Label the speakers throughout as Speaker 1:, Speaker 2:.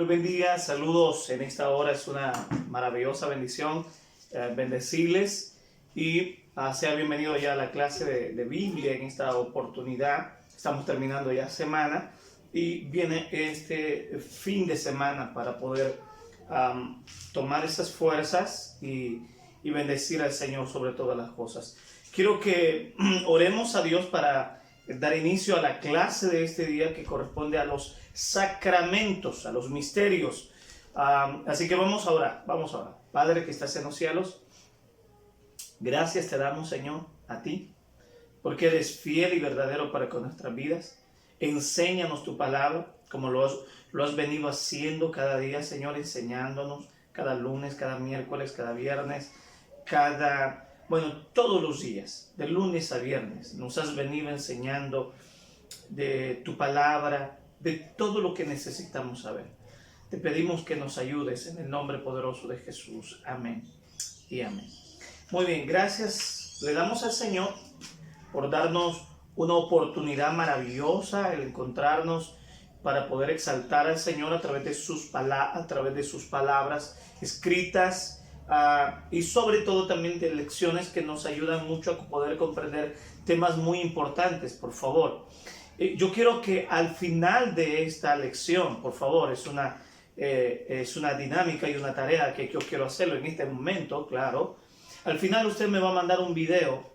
Speaker 1: los bendiga. Saludos en esta hora. Es una maravillosa bendición bendecirles y sea bienvenido ya a la clase de Biblia en esta oportunidad. Estamos terminando ya semana y viene este fin de semana para poder tomar esas fuerzas y bendecir al Señor sobre todas las cosas. Quiero que oremos a Dios para dar inicio a la clase de este día que corresponde a los sacramentos, a los misterios. Así que vamos a orar. Padre que estás en los cielos, gracias te damos, Señor, a ti, porque eres fiel y verdadero para con nuestras vidas. Enséñanos tu palabra, como lo has venido haciendo cada día, Señor, enseñándonos cada lunes, cada miércoles, cada viernes, todos los días, de lunes a viernes, nos has venido enseñando de tu palabra, de todo lo que necesitamos saber. Te pedimos que nos ayudes en el nombre poderoso de Jesús. Amén y amén. Muy bien, gracias. Le damos al Señor por darnos una oportunidad maravillosa, el encontrarnos para poder exaltar al Señor a través de sus palabras escritas, y sobre todo también de lecciones que nos ayudan mucho a poder comprender temas muy importantes. Por favor, yo quiero que al final de esta lección, por favor, es una dinámica y una tarea que yo quiero hacerlo en este momento, claro. Al final usted me va a mandar un video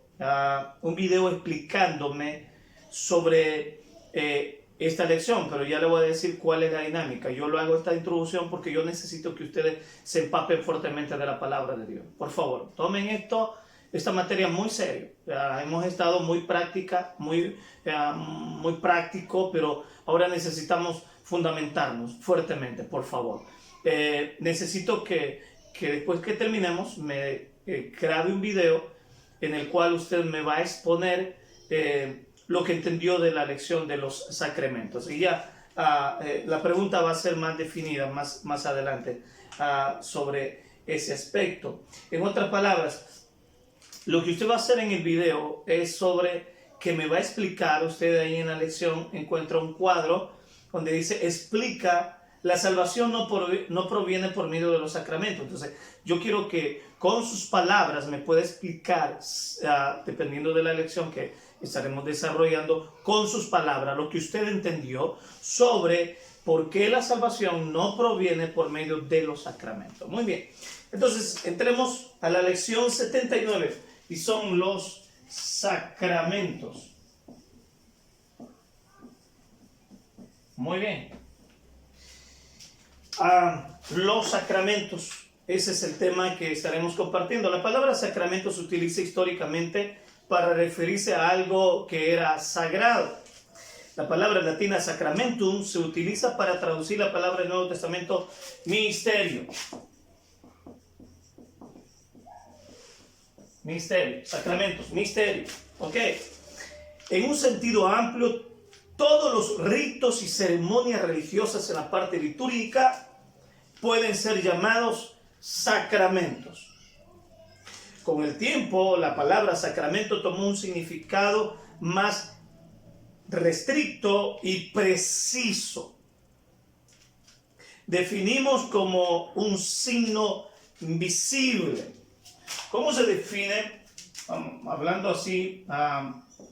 Speaker 1: explicándome sobre esta lección, pero ya le voy a decir cuál es la dinámica. Yo lo hago esta introducción porque yo necesito que ustedes se empapen fuertemente de la palabra de Dios. Por favor, tomen esta materia muy serio. Hemos estado muy práctico, pero ahora necesitamos fundamentarnos fuertemente, por favor. Necesito que después que terminemos me grabe un video en el cual usted me va a exponer lo que entendió de la lección de los sacramentos. Y ya la pregunta va a ser más definida más adelante sobre ese aspecto. En otras palabras, lo que usted va a hacer en el video es sobre que me va a explicar, usted ahí en la lección encuentra un cuadro donde dice explica. La salvación no proviene por medio de los sacramentos. Entonces, yo quiero que con sus palabras me pueda explicar, dependiendo de la lección que estaremos desarrollando, con sus palabras, lo que usted entendió sobre por qué la salvación no proviene por medio de los sacramentos. Muy bien. Entonces, entremos a la lección 79 y son los sacramentos. Muy bien. Los sacramentos, ese es el tema que estaremos compartiendo. La palabra sacramento se utiliza históricamente para referirse a algo que era sagrado. La palabra latina sacramentum se utiliza para traducir la palabra del Nuevo Testamento misterio. Misterio, sacramentos, misterio. Ok. En un sentido amplio, todos los ritos y ceremonias religiosas en la parte litúrgica pueden ser llamados sacramentos. Con el tiempo, la palabra sacramento tomó un significado más restricto y preciso. Definimos como un signo visible. ¿Cómo se define? Hablando así,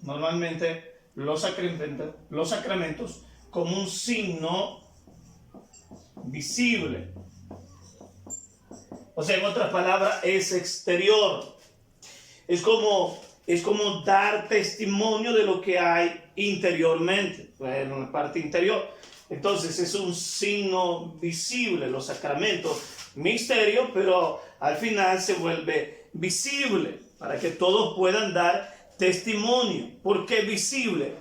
Speaker 1: normalmente los sacramentos como un signo visible. O sea, en otras palabras, es exterior. Es como dar testimonio de lo que hay interiormente, en la parte interior. Entonces es un signo visible, los sacramentos, misterio, pero al final se vuelve visible para que todos puedan dar testimonio. ¿Por qué visible?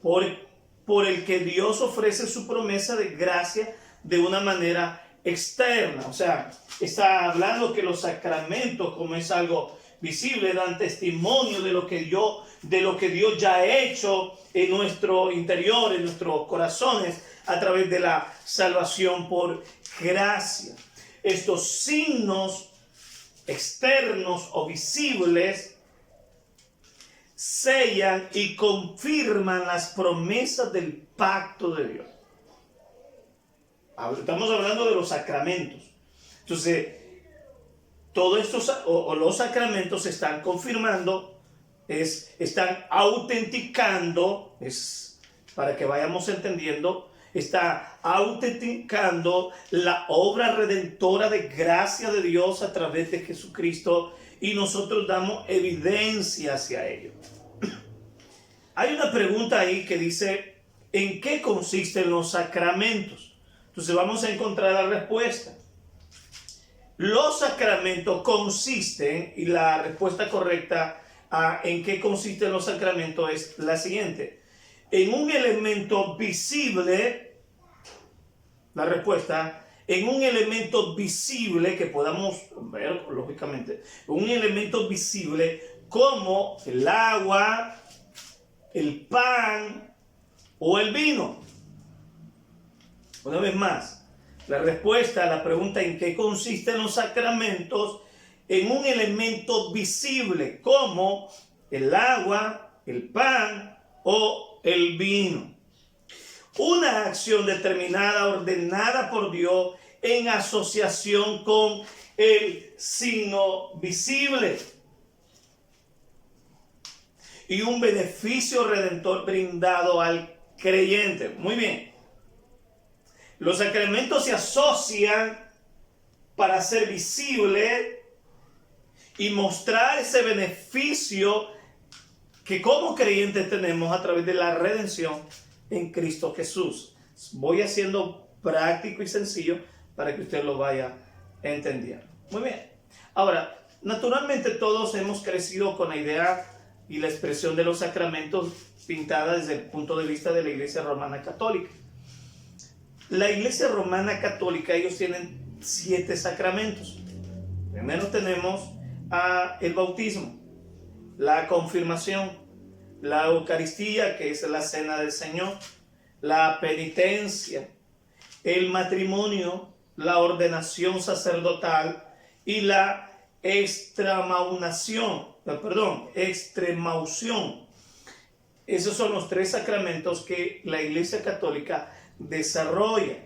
Speaker 1: Por el que Dios ofrece su promesa de gracia de una manera externa. O sea, está hablando que los sacramentos, como es algo visible, dan testimonio de lo que Dios ya ha hecho en nuestro interior, en nuestros corazones, a través de la salvación por gracia. Estos signos externos o visibles sellan y confirman las promesas del pacto de Dios. estamos hablando de los sacramentos. Entonces, todos estos o los sacramentos se están confirmando, están autenticando, para que vayamos entendiendo, está autenticando la obra redentora de gracia de Dios a través de Jesucristo, y nosotros damos evidencia hacia ello. Hay una pregunta ahí que dice, ¿en qué consisten los sacramentos? Entonces vamos a encontrar la respuesta. Los sacramentos consisten, y la respuesta correcta a en qué consisten los sacramentos es la siguiente: en un elemento visible, la respuesta, en un elemento visible que podamos ver lógicamente, un elemento visible como el agua, el pan o el vino. Una vez más, la respuesta a la pregunta en qué consisten los sacramentos, en un elemento visible como el agua, el pan o el vino. Una acción determinada, ordenada por Dios en asociación con el signo visible. Y un beneficio redentor brindado al creyente. Muy bien. Los sacramentos se asocian para ser visible y mostrar ese beneficio que como creyentes tenemos a través de la redención en Cristo Jesús. Voy haciendo práctico y sencillo para que usted lo vaya entendiendo. Muy bien. Ahora, naturalmente todos hemos crecido con la idea y la expresión de los sacramentos pintada desde el punto de vista de la Iglesia Romana Católica. La Iglesia Romana Católica, ellos tienen 7 sacramentos. Primero tenemos el bautismo, la confirmación, la Eucaristía, que es la cena del Señor, la penitencia, el matrimonio, la ordenación sacerdotal y la extremaución. Esos son los 3 sacramentos que la Iglesia Católica desarrolla.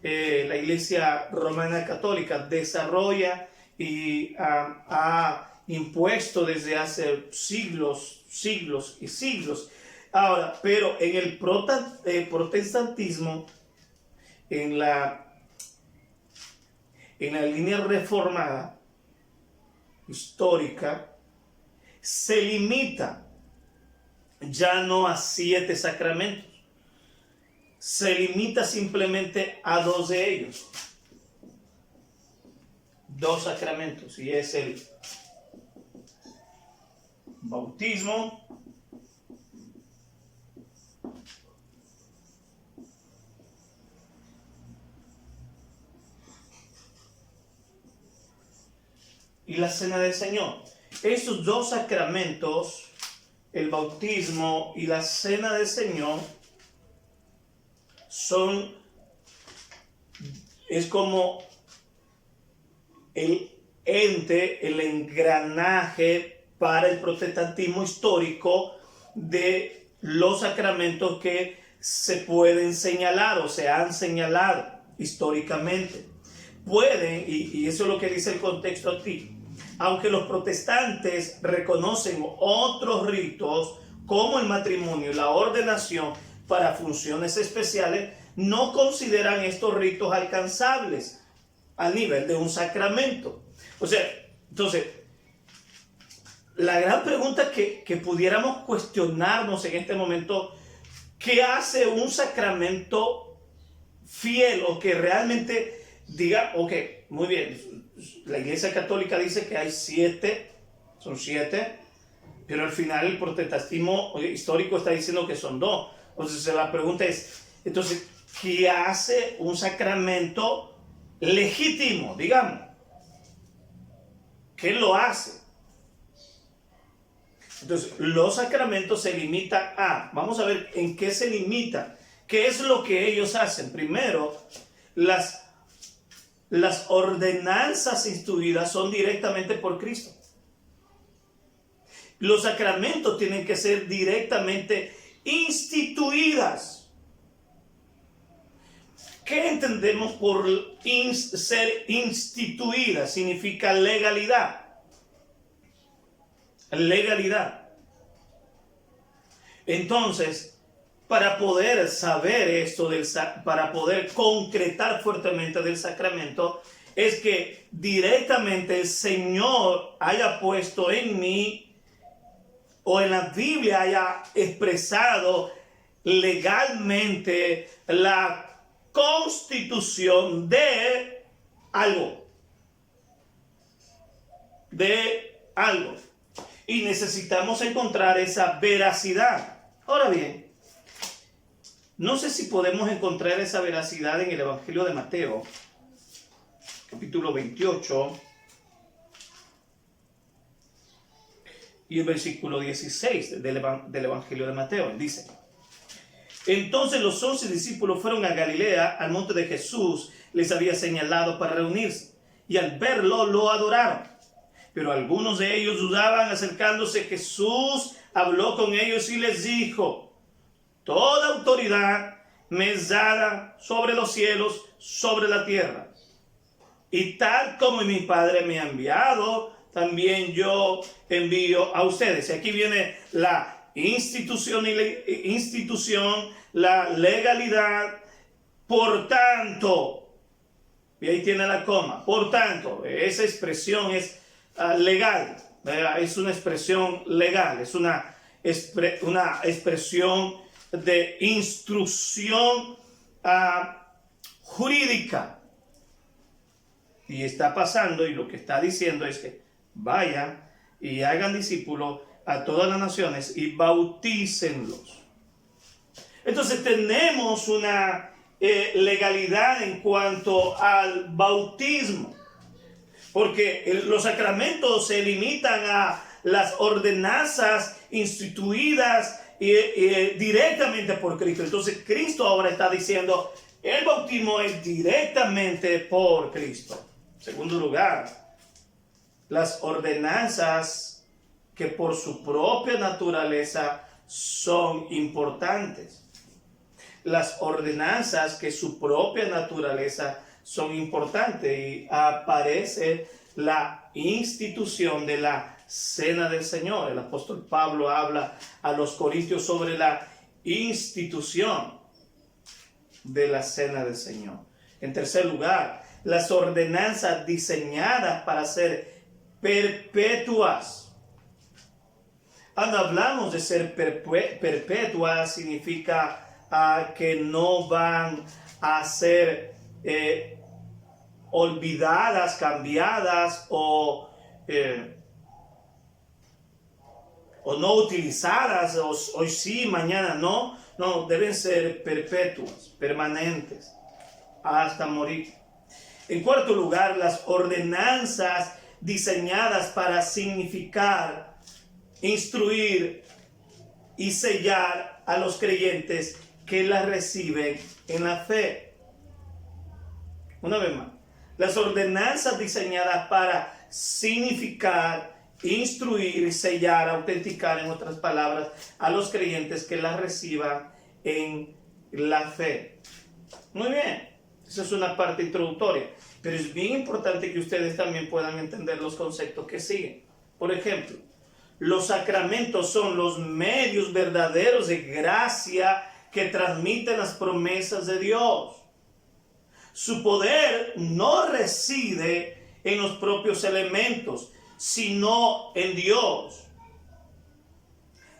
Speaker 1: La Iglesia Romana Católica desarrolla y ha impuesto desde hace siglos y siglos. Ahora, pero en el protestantismo, en la línea reformada histórica, se limita ya no a 7 sacramentos, se limita simplemente a 2 de ellos. 2 sacramentos, y es el bautismo y la cena del Señor. Estos 2 sacramentos, el bautismo y la cena del Señor, es como el ente, el engranaje para el protestantismo histórico de los sacramentos que se pueden señalar o se han señalado históricamente. Pueden, y eso es lo que dice el contexto aquí, aunque los protestantes reconocen otros ritos como el matrimonio y la ordenación para funciones especiales, no consideran estos ritos alcanzables a nivel de un sacramento. O sea, entonces, la gran pregunta que pudiéramos cuestionarnos en este momento, ¿qué hace un sacramento fiel o que realmente diga, ok, muy bien, la Iglesia Católica dice que hay 7, son 7, pero al final el protestantismo histórico está diciendo que son 2. Entonces la pregunta es, entonces, ¿qué hace un sacramento legítimo, digamos? ¿Qué lo hace? Entonces, los sacramentos se limitan a, vamos a ver en qué se limita, qué es lo que ellos hacen. Primero, las ordenanzas instituidas son directamente por Cristo. Los sacramentos tienen que ser directamente instituidas. ¿Qué entendemos por ser instituida? Significa legalidad. Legalidad. Entonces, para poder saber esto, para poder concretar fuertemente del sacramento, es que directamente el Señor haya puesto en mí, o en la Biblia haya expresado legalmente la constitución de algo. De algo. Y necesitamos encontrar esa veracidad. Ahora bien, no sé si podemos encontrar esa veracidad en el Evangelio de Mateo, capítulo 28, y el versículo 16 del Evangelio de Mateo. Dice: entonces los 11 discípulos fueron a Galilea, al monte de Jesús les había señalado para reunirse, y al verlo lo adoraron. Pero algunos de ellos dudaban. Acercándose Jesús habló con ellos y les dijo: toda autoridad me es dada sobre los cielos, sobre la tierra. Y tal como mi Padre me ha enviado, también yo envío a ustedes. Y aquí viene la institución, la legalidad. Por tanto, y ahí tiene la coma. Por tanto, esa expresión es legal, es una expresión legal, es una expresión de instrucción jurídica. Y está pasando, y lo que está diciendo es que vayan y hagan discípulos a todas las naciones y bautícenlos. Entonces tenemos una legalidad en cuanto al bautismo, porque los sacramentos se limitan a las ordenanzas instituidas directamente por Cristo. Entonces Cristo ahora está diciendo: el bautismo es directamente por Cristo. En segundo lugar, las ordenanzas que por su propia naturaleza son importantes. Las ordenanzas que su propia naturaleza son importantes, y aparece la institución de la cena del Señor. El apóstol Pablo habla a los corintios sobre la institución de la cena del Señor. En tercer lugar, las ordenanzas diseñadas para ser perpetuas. Cuando hablamos de ser perpetuas, significa que no van a ser olvidadas, cambiadas o no utilizadas, hoy sí, mañana no. No, deben ser perpetuas, permanentes, hasta morir. En cuarto lugar, las ordenanzas diseñadas para significar, instruir y sellar a los creyentes que las reciben en la fe. Una vez más, las ordenanzas diseñadas para significar, instruir, sellar, autenticar, en otras palabras, a los creyentes que las reciban en la fe. Muy bien, esa es una parte introductoria, pero es bien importante que ustedes también puedan entender los conceptos que siguen. Por ejemplo, los sacramentos son los medios verdaderos de gracia que transmiten las promesas de Dios. Su poder no reside en los propios elementos, sino en Dios,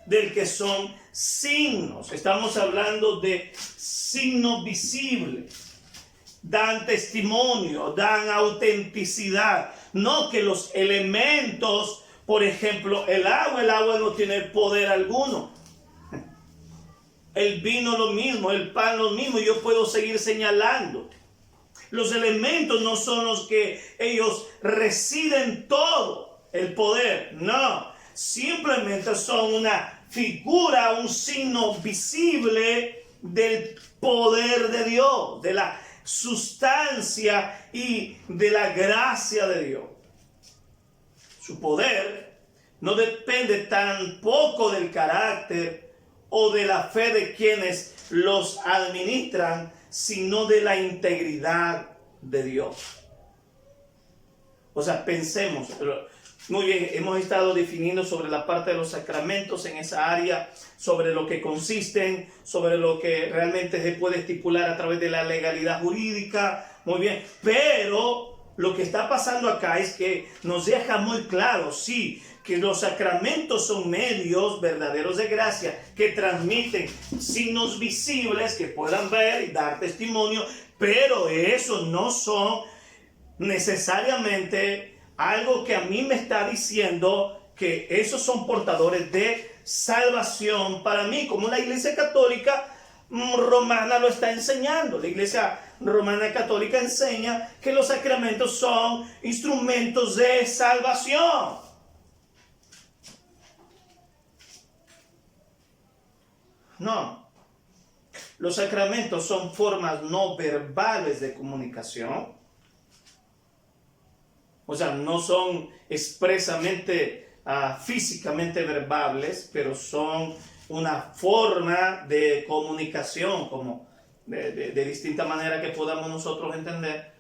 Speaker 1: del que son signos. Estamos hablando de signos visibles. Dan testimonio, dan autenticidad. No que los elementos, por ejemplo, el agua no tiene poder alguno. El vino lo mismo, el pan lo mismo, y yo puedo seguir señalando. Los elementos no son los que ellos residen todo el poder, no. Simplemente son una figura, un signo visible del poder de Dios, de la sustancia y de la gracia de Dios. Su poder no depende tampoco del carácter o de la fe de quienes los administran, sino de la integridad de Dios. O sea, pensemos, muy bien, hemos estado definiendo sobre la parte de los sacramentos en esa área, sobre lo que consisten, sobre lo que realmente se puede estipular a través de la legalidad jurídica, muy bien, pero lo que está pasando acá es que nos deja muy claro, sí, que los sacramentos son medios verdaderos de gracia que transmiten signos visibles que puedan ver y dar testimonio, pero eso no son necesariamente algo que a mí me está diciendo que esos son portadores de salvación para mí, como la Iglesia Católica Romana lo está enseñando. La Iglesia Romana Católica enseña que los sacramentos son instrumentos de salvación. No, los sacramentos son formas no verbales de comunicación. O sea, no son expresamente, físicamente verbables, pero son una forma de comunicación, como de distinta manera que podamos nosotros entender.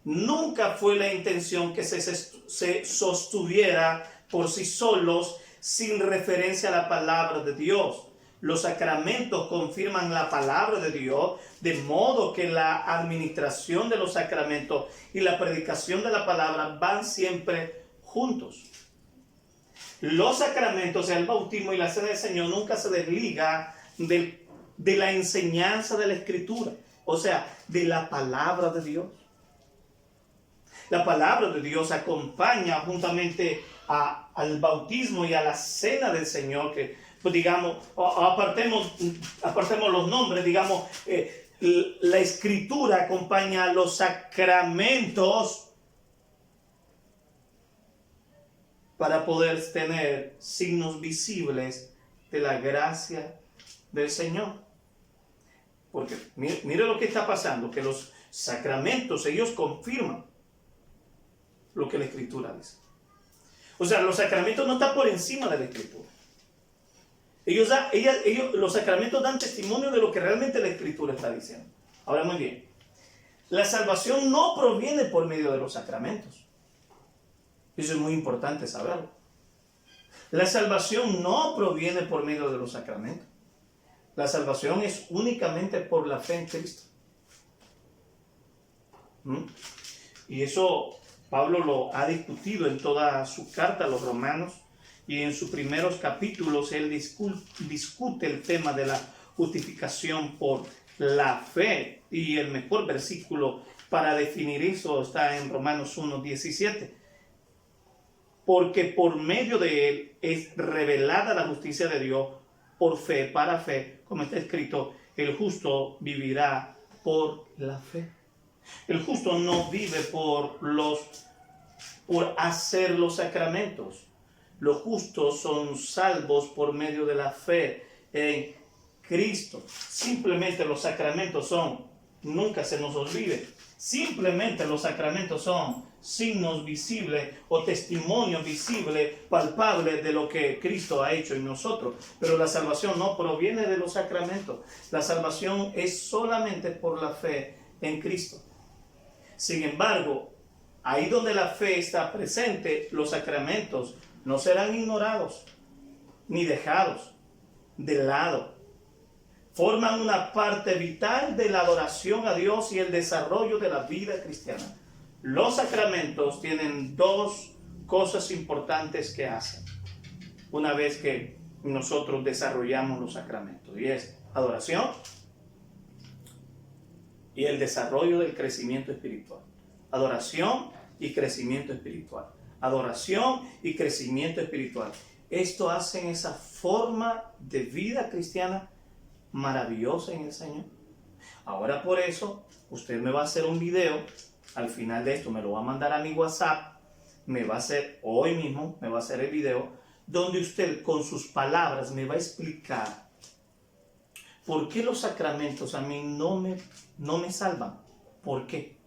Speaker 1: Nunca fue la intención que se sostuviera por sí solos sin referencia a la palabra de Dios. Los sacramentos confirman la palabra de Dios, de modo que la administración de los sacramentos y la predicación de la palabra van siempre juntos. Los sacramentos, el bautismo y la cena del Señor nunca se desliga de la enseñanza de la Escritura, o sea, de la palabra de Dios. La palabra de Dios acompaña juntamente al bautismo y a la cena del Señor, que pues digamos, apartemos los nombres, digamos, la Escritura acompaña a los sacramentos para poder tener signos visibles de la gracia del Señor. Porque mire lo que está pasando, que los sacramentos, ellos confirman lo que la Escritura dice. O sea, los sacramentos no están por encima de la Escritura. Los sacramentos dan testimonio de lo que realmente la Escritura está diciendo. Ahora, muy bien. La salvación no proviene por medio de los sacramentos. Eso es muy importante saberlo. La salvación no proviene por medio de los sacramentos. La salvación es únicamente por la fe en Cristo. Y eso Pablo lo ha discutido en toda su carta a los romanos. Y en sus primeros capítulos él discute el tema de la justificación por la fe. Y el mejor versículo para definir eso está en Romanos 1:17. Porque por medio de él es revelada la justicia de Dios por fe, para fe, como está escrito, el justo vivirá por la fe. El justo no vive por hacer los sacramentos. Los justos son salvos por medio de la fe en Cristo. Simplemente los sacramentos son, nunca se nos olvide, simplemente los sacramentos son signos visibles o testimonios visibles, palpables de lo que Cristo ha hecho en nosotros. Pero la salvación no proviene de los sacramentos. La salvación es solamente por la fe en Cristo. Sin embargo, ahí donde la fe está presente, los sacramentos no serán ignorados ni dejados de lado. Forman una parte vital de la adoración a Dios y el desarrollo de la vida cristiana. Los sacramentos tienen dos cosas importantes que hacen una vez que nosotros desarrollamos los sacramentos, y es adoración y el desarrollo del crecimiento espiritual. Adoración y crecimiento espiritual. Adoración y crecimiento espiritual. Esto hace esa forma de vida cristiana maravillosa en el Señor. Ahora por eso, usted me va a hacer un video, al final de esto me lo va a mandar a mi WhatsApp, hoy mismo me va a hacer el video, donde usted con sus palabras me va a explicar por qué los sacramentos a mí no me salvan. ¿Por qué?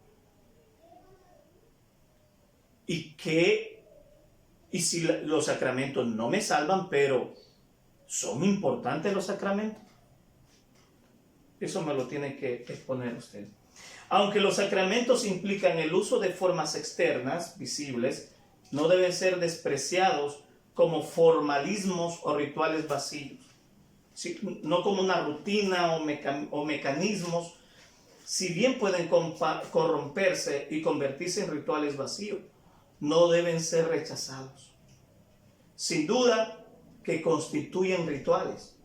Speaker 1: Y si los sacramentos no me salvan, pero son importantes los sacramentos. Eso me lo tiene que exponer usted. Aunque los sacramentos implican el uso de formas externas, visibles, no deben ser despreciados como formalismos o rituales vacíos. ¿Sí? No como una rutina o mecanismos, si bien pueden corromperse y convertirse en rituales vacíos, no deben ser rechazados. Sin duda que constituyen rituales,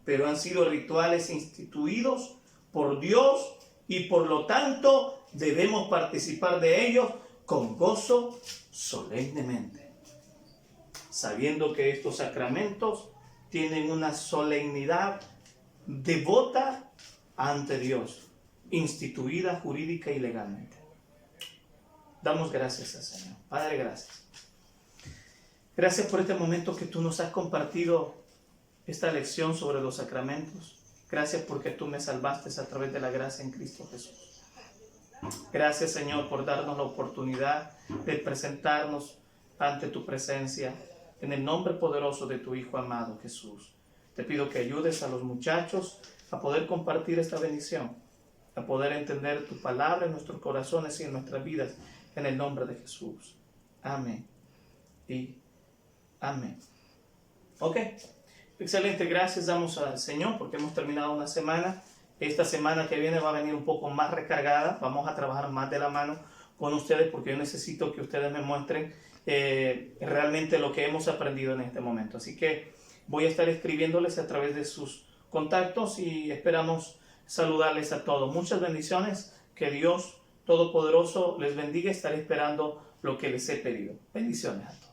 Speaker 1: pero han sido rituales instituidos por Dios y por lo tanto debemos participar de ellos con gozo solemnemente, sabiendo que estos sacramentos tienen una solemnidad devota ante Dios, instituida jurídica y legalmente. Damos gracias al Señor. Padre, gracias. Gracias por este momento que tú nos has compartido esta lección sobre los sacramentos. Gracias porque tú me salvaste a través de la gracia en Cristo Jesús. Gracias, Señor, por darnos la oportunidad de presentarnos ante tu presencia en el nombre poderoso de tu Hijo amado Jesús. Te pido que ayudes a los muchachos a poder compartir esta bendición, a poder entender tu palabra en nuestros corazones y en nuestras vidas, en el nombre de Jesús. Amén y amén. Ok, excelente, gracias damos al Señor porque hemos terminado una semana. Esta semana que viene va a venir un poco más recargada, vamos a trabajar más de la mano con ustedes porque yo necesito que ustedes me muestren realmente lo que hemos aprendido en este momento. Así que voy a estar escribiéndoles a través de sus contactos y esperamos saludarles a todos. Muchas bendiciones, que Dios Todopoderoso les bendiga. Estaré esperando lo que les he pedido. Bendiciones a todos.